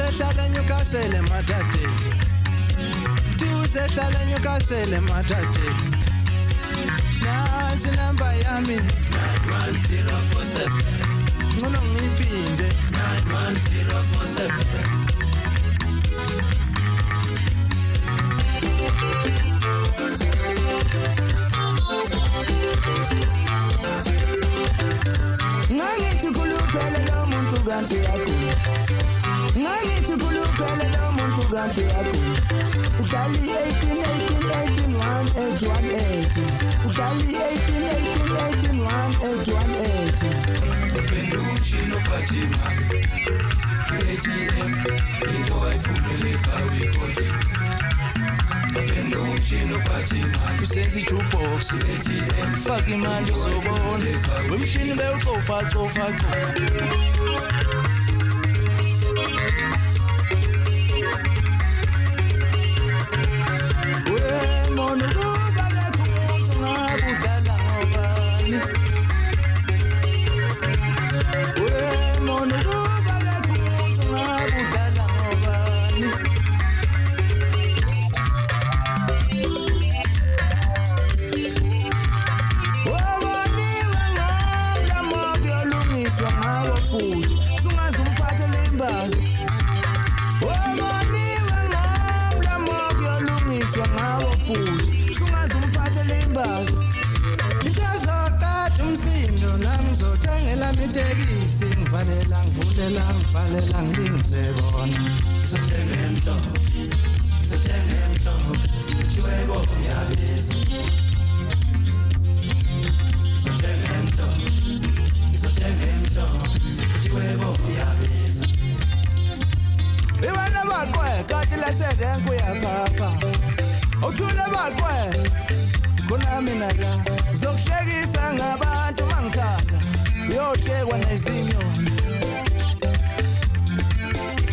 usehlala Newcastle matate uthi usehlala Newcastle matate nansi number yami 91047 ngcono ngiphinde 91047 Ngangithi khuluphele lo muntu kanti yakho Ngangithi khuluphele lo muntu kanti yakho Uhlali 18 Uhlali 18 Upendo umshini uphathi imali ATM into ayiphumeleka uyikhohle Upendo umshini uphathi imali usenza i-jukebox ATM faka imali uzobona wemshini bewucofa cofa wemona ukuba akekho umuntu ngabe udlala ngobani wemona ukuba akekho umuntu ngabe udlala ngobani Waboniwe ngomla moto yolungiswa ngawo futhi Sungaze umphathele imbazo Waboniwe ngomla moto yolungiswa ngawo futhi Sungaze umphathele imbazo Ngizokata umsindo nami ngizothengela itekisi ngivalela ngivalela ngilingise bona Ngizothenga emhlophe uthi webo uyabiza Ngizothenga emhlophe uthi webo uyabiza Iwana bakwe kathi laserenku yaphapha Uthule bakwe khona mina la Zokuhlekisa ngabantu mangithanda Uyohlekwa nezinyoni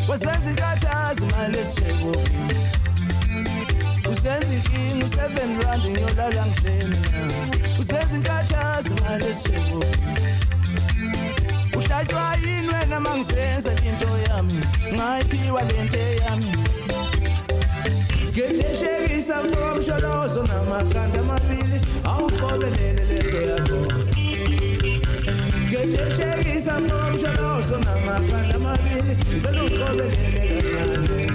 Wasenza inkathazi manje esishebo Usenza inkinga u7 rand ngiyolala ngihleli Usenza inkathazi manje esishebo Uhlatywa yini wena mangisenza into yami ngayiphiwa lento yami Ngehlekisa ngomsholozo namakanda amabili awuqobelele lento yakho Ngehlekisa ngomsholozo namakanda amabili ngicela uqobelele kancane